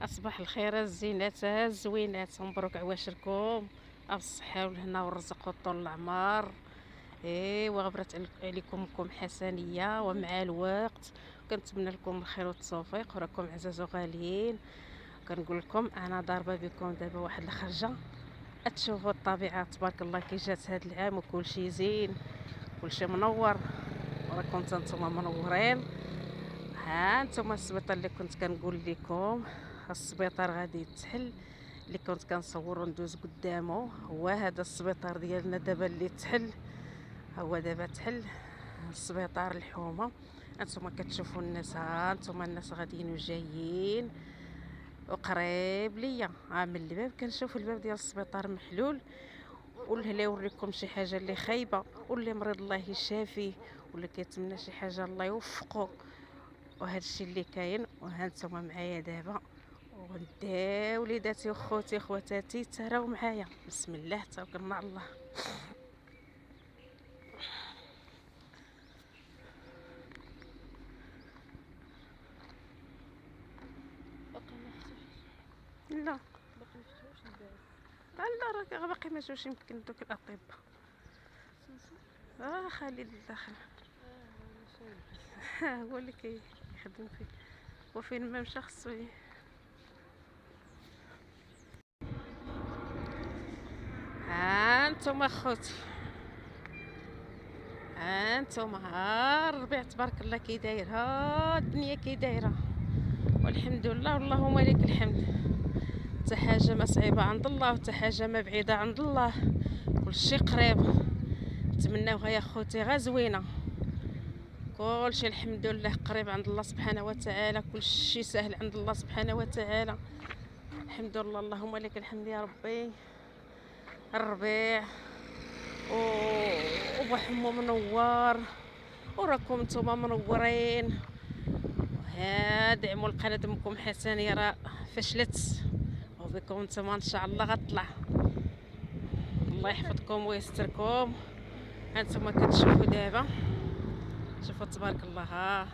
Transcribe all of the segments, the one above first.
أصبح الخير الزينات الزوينات، مبروك عواشركم بالصحة والهنا والرزق وطول العمر. وغبرت عليكم حسنية ومع الوقت. كنتمنى لكم الخير والتوفيق وراكم عزاز وغاليين. كنقول لكم انا ضاربه بكم دابا واحد الخرجه، تشوفوا الطبيعه تبارك الله كي جات هذا العام وكلشي زين كلشي منور، وراكم نتوما منورين. ها نتوما السبيطار اللي كنت كنقول لكم، السبيطار غادي يتحل، اللي كنت كنصور وندوز قدامه هو هذا السبيطار ديالنا دابا اللي تحل. هو دابا تحل السبيطار الحومه. انتم كتشوفوا الناس، ها انتم الناس غاديين وجايين وقريب ليا. من الباب كنشوف الباب ديال السبيطار محلول، واللي يوريكم شي حاجه اللي خايبه واللي مريض الله يشافيه واللي كيتمنى شي حاجه الله يوفقه. وهذا الشيء اللي كاين. وها نتوما معايا دابا، وغدا وليداتي وخوتي خواتاتي تراو معايا. بسم الله توكلنا على الله. لا لا راه باقي ما جاوش، يمكن دوك الاطباء. خالد الداخل. هو اللي كيخدم فيه، وفين ما مشى خصو ها انتم خوتي، ها انتم، ها الربيع تبارك الله كي داير، ها الدنيا كي دايره، والحمد لله اللهم لك الحمد. حتى حاجه ما صعيبه عند الله، وحتى حاجه ما بعيده عند الله، كلشي قريب. نتمناوها يا خوتي غا زوينه، كلشي الحمد لله قريب عند الله سبحانه وتعالى، كلشي سهل عند الله سبحانه وتعالى. الحمد لله اللهم لك الحمد يا ربي. الربيع وبحمو منور، وراكم نتوما منورين. ها دعموا القناه دمكم حسنيه راه فشلت، وبكم نتوما ان شاء الله غطلع. الله يحفظكم ويستركم. هانتوما كتشوفوا دابا، شوفوا تبارك الله، ها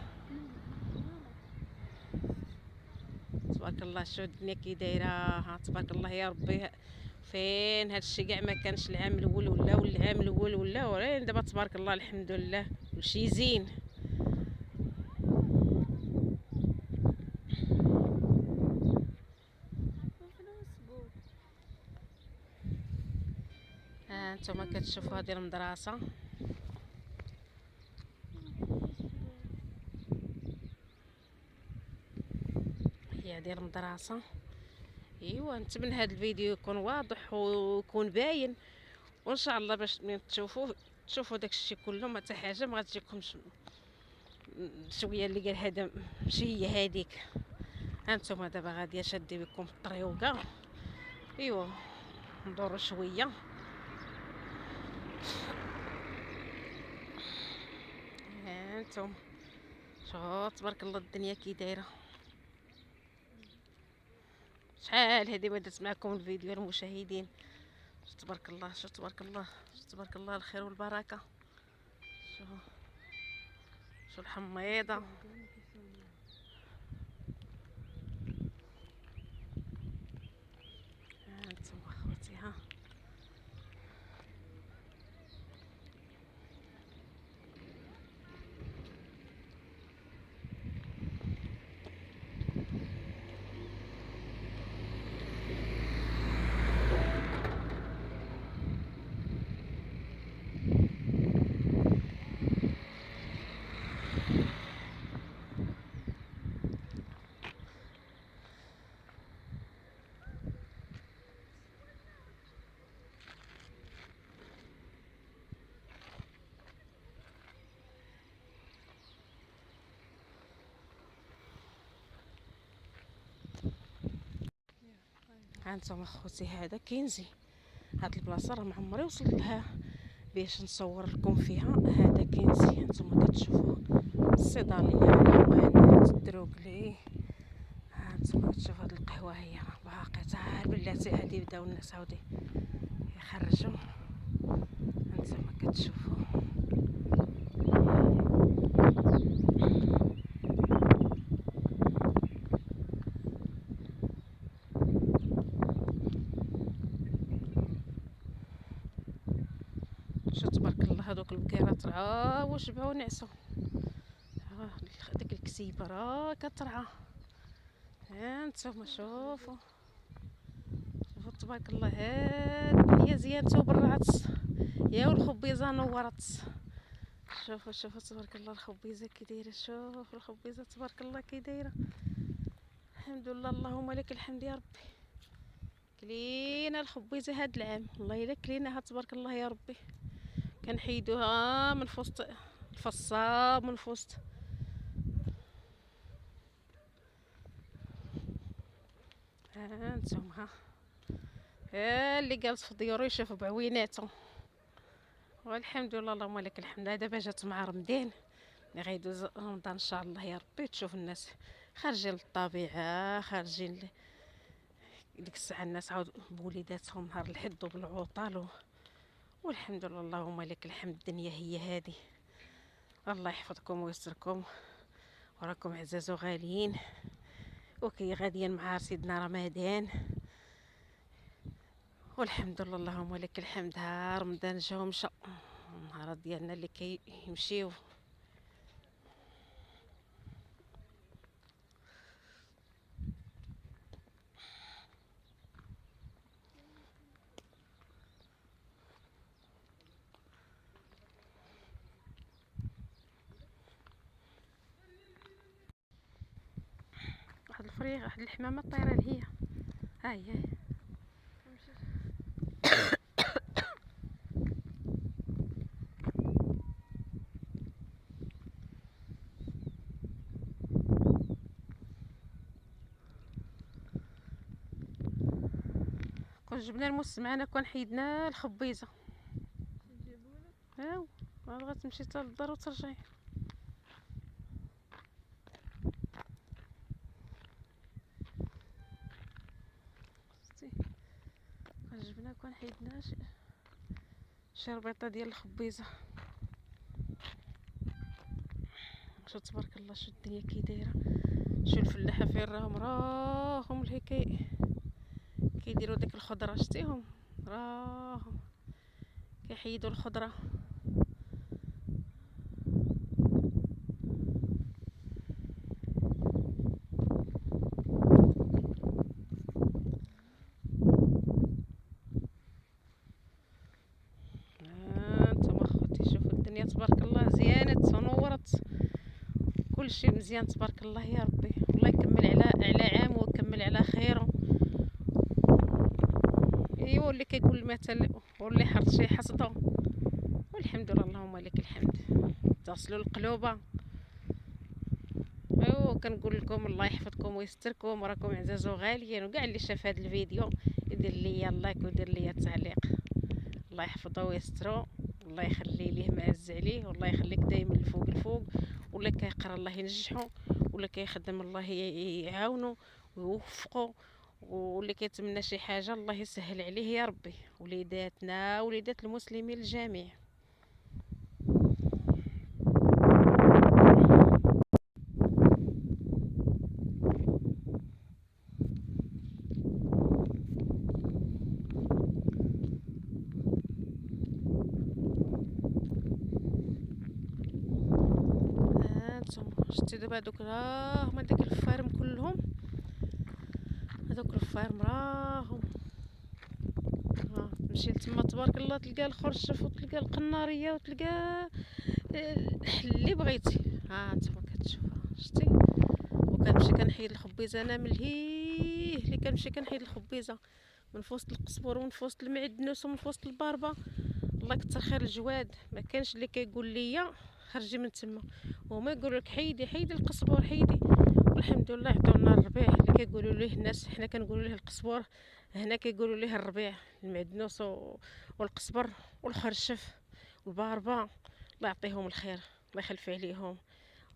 تبارك الله، شو الدنيا كي دايره، ها تبارك الله يا ربي. فين هادشي كاع ما كانش العام الاول والعام الاول ولكن دابا تبارك الله الحمد لله كلشي زين. ها نتوما كتشوفوا هذه المدرسه، هي هذه المدرسه. ايوا نتمنى هذا الفيديو يكون واضح ويكون باين، وان شاء الله باش ملي تشوفوا داك الشيء كله ما حتى حاجه ما غتجيكمش شويه اللي قال هذا ماشي هي هذيك. هانتوما دابا غاديه شادي بكم الطريوقه. ايوا ندورو شويه. هانتوما شوفوا تبارك الله الدنيا كي دايره. شحال هذه ما درت معكم الفيديو المشاهدين. تبارك الله، شوف تبارك الله، شوف تبارك الله الخير والبركه. شوف الحميضه، هانتوما اخوتي. ها هانتوما اخوتي، هذا كينزي. هاد البلاصه راه معمري وصلت لها باش نصور لكم فيها. هذا كينزي، هانتوما كتشوفوا الصيدليه، الحيوانات، الدروكلي. هانتوما كتشوفوا هاد القهوه هي راه باقي حتى بلاتي هادي بداو الناس عاودي يخرجوا. هانتوما كتشوفوا راه ترعى وشبعوا ونعسوا. ديك الكتيبه راه كترعى. ها نتوما شوفوا، شوفوا تبارك الله، هاد الدنيا زينت وبرعت، يا والخبيزه نورت. شوفوا شوفوا تبارك الله الخبيزه كي دايره، شوف الخبيزه تبارك الله كي دايره. الحمد لله، اللهم لك الحمد يا ربي. كلينا الخبيزه هاد العام، والله الا كليناها تبارك الله يا ربي. كنحيدوها من فوسط الفصاب، من فوسط. ها نتوما، ها اللي جالس في ديورو يشوف بعويناتو. والحمد لله، اللهم لك الحمد. دابا جات مع رمضان، اللي غيدوز رمضان ان شاء الله يا ربي، تشوف الناس خارجين للطبيعه، خارجين ديك الساعه الناس عاود بوليداتهم نهار الحد وبالعطل والحمد لله، اللهم لك الحمد. الدنيا هي هذه. الله يحفظكم ويستركم، وراكم عزاز وغاليين، وكي غاديين مع سيدنا رمضان، والحمد لله، اللهم لك الحمد. ها رمضان جا ومشى، النهار ديالنا اللي كيمشيو. واحد الفريق، واحد الحمامه طايره لهي، ها هي. كون جبنا المس معنا، كون حيدنا الخبيزه. هاو غتمشي حتى للدار وترجعي. شتي، كون جبنا كون حيدنا شي ربيطه ديال الخبيزه. شو تبارك الله، شو الدنيا كي دايره، شو الفلاحه فين راهم اللي كيديروا ديك الخضره، شتيهم راهم كيحيدوا الخضره. نتوما خوتي، شوفوا الدنيا تبارك الله زيانت ونورت، كلشي مزيان تبارك الله يا ربي. الله يكمل على عام ويكمل على خير. ايوا اللي كيقول المثل واللي حرط شي حصدو، والحمد لله، اللهم لك الحمد. تصلوا القلوبه. ايوا كنقول لكم الله يحفظكم ويستركم، راكم عزاز وغاليين، وكاع اللي شاف هذا الفيديو يدير لي لايك ويدير لي تعليق. الله يحفظه ويسترو، الله يخلي ليه معز عليه، والله يخليك دايما الفوق الفوق. واللي كيقرا الله ينجحو، واللي كيخدم الله يعاونو ويوفقو، واللي كيتمنى شي حاجه الله يسهل عليه يا ربي. وليداتنا وليدات المسلمين الجميع. هانتوما شتي دابا هادوك راهم هاديك الفارم كلهم، هادوك الفارم راهم. تمشي لتما تبارك الله تلقى الخرشف وتلقى القناريه وتلقى اللي بغيتي. ها نتوما كتشوفوا، شتي. وكنمشي كنحيد الخبيزه انا من الهيه اللي كنمشي كنحيد الخبيزه من وسط القزبر ومن وسط المعدنوس ومن وسط الباربه. الله يكثر خير الجواد، ما كانش اللي كيقول لي خرجي من تما، وهما يقولوا لك حيدي حيدي القزبر حيدي. والحمد لله عطاونا الربيع اللي كيقولوا ليه الناس، حنا كنقولوا ليه القزبر، هنا كيقولوا ليه الربيع. المعدنوس والقزبر والخرشف والباربه، الله يعطيهم الخير، الله يخلف عليهم،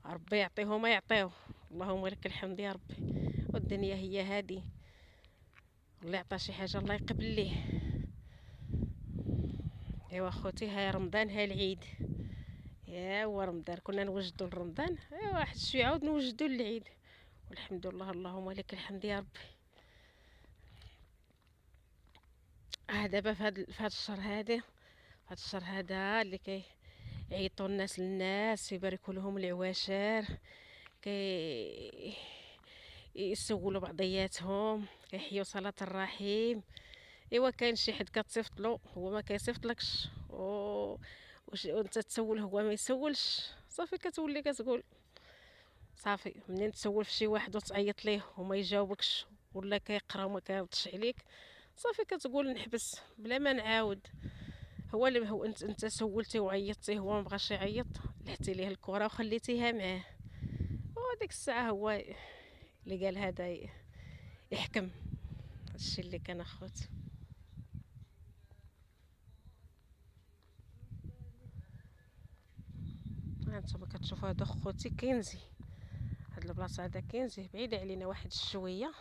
ربي يعطيهم ما يعطيو. اللهم لك الحمد يا ربي. والدنيا هي هادي، الله يعطى شي حاجه الله يقبل ليه. ايوا خوتي، ها رمضان ها العيد. يا هو رمضان كنا نوجدوا لرمضان، ايوا واحد شويه عاود نوجدوا للعيد. والحمد لله، اللهم لك الحمد يا ربي. دابا في هذا الشهر هذا، هذا الشهر هذا اللي يعيطوا الناس للناس، يباركوا لهم العواشر، كي يسولوا بعضياتهم، كيحيوا صلاة الرحيم. ايوا كاين شي حد كتصيفط له هو ما كيصيفطلكش وانت تسول هو ما يسولش، صافي كتولي كتقول صافي. منين تسول في شي واحد وتعيط ليه وما يجاوبكش ولا كيقرا وما كيردش عليك، صافي كتقول نحبس بلا ما نعاود. هو اللي هو انت سولتي وعيطتي، هو ما بغاش يعيط، لحتي ليه الكره وخليتيها معاه، وديك الساعه هو اللي قال هذا يحكم. هادشي اللي كان اخوتي. ها انتما كتشوفوا هذا خوتي كنزي، هاد البلاصه هذا كنزي بعيده علينا واحد الشويه،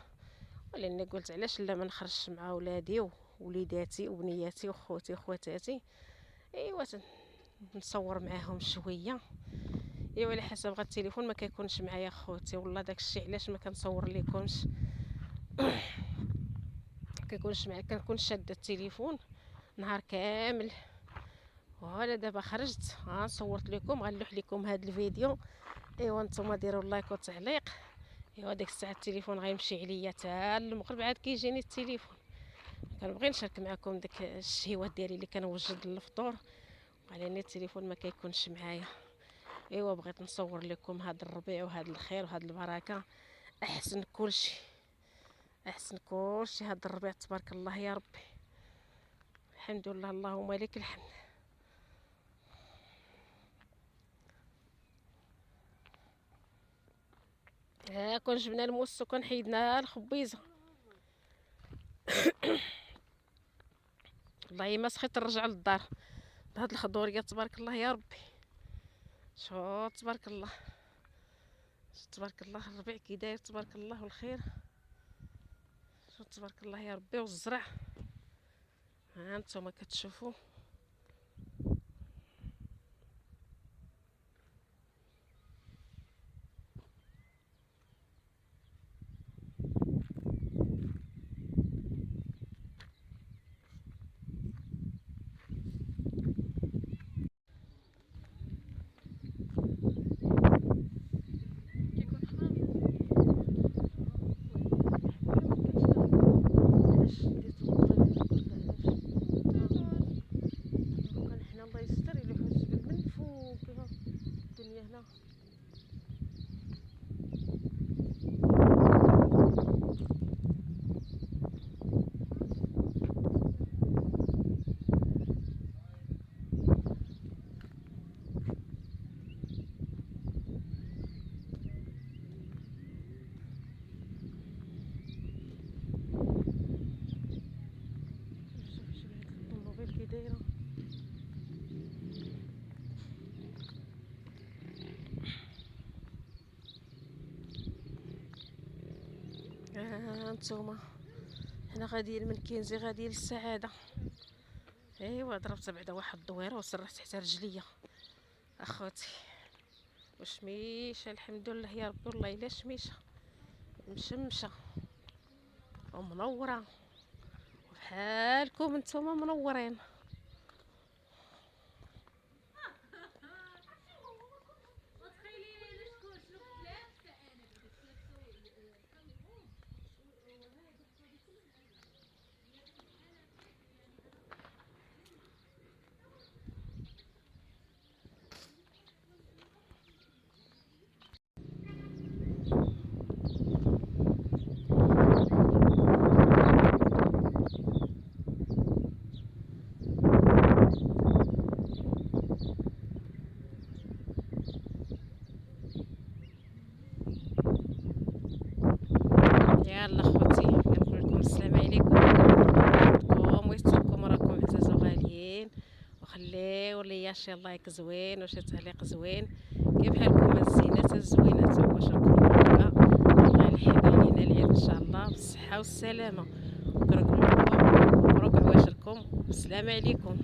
ولاني قلت علاش لا ما نخرجش مع ولادي ووليداتي وبنياتي وخوتي وخواتاتي. ايوا نصور معاهم شويه. ايوا على حسب غير التليفون ما كيكونش معايا خوتي، والله داكشي علاش ما كنصور لكمش. كيكونش معايا، كنكون شاده التليفون نهار كامل. وهلا دابا خرجت صورت لكم، غنلوح لكم هذا الفيديو. ايوا نتوما ديروا لايك وتعليق. ايوا ديك الساعه التليفون غيمشي عليا حتى المغرب عاد كيجيني التليفون. كنبغي نشارك معكم داك الشهيوات ديالي اللي كنوجد للفطور، على التليفون ما كيكونش معايا. ايوا بغيت نصور لكم هذا الربيع وهذا الخير وهذا البركه. احسن كلشي، احسن كلشي هذا الربيع، تبارك الله يا ربي. الحمد لله، اللهم لك الحمد. ها كون جبنا الموس وكون حيدنا الخبيزه. والله ما سخيت نرجع للدار بهاد الخضوريه، تبارك الله يا ربي. شو تبارك الله، تبارك الله الربيع كي داير، تبارك الله والخير. شو تبارك الله يا ربي، والزرع ها نتوما كتشوفوا. الله يستر يلوحوا الجبل من فوق الدنيا هنا. شوف هاد الطوموبيل كي دايره. هانتوما حنا غاديين من كنزي غاديين للسعاده. ايوا ضربت بعدا واحد الدويره وسرحت حتى رجليا اخوتي. وشميشه الحمد لله يا ربي، والله الا شميشه مشمشه ومنوره، وبحالكم نتوما منورين. يلا خوتي كنقول لكم السلام عليكم، يحفظكم ويستركم، راكم عزاز وغاليين. وخليو ليا شي لايك زوين وشي تعليق زوين. كيف حالكم الزينات الزوينات، واش راكم مبروكه؟ الله يلحق علينا العيد ان شاء الله بالصحه والسلامه. وكنقول لكم مبروك عواشركم والسلام عليكم.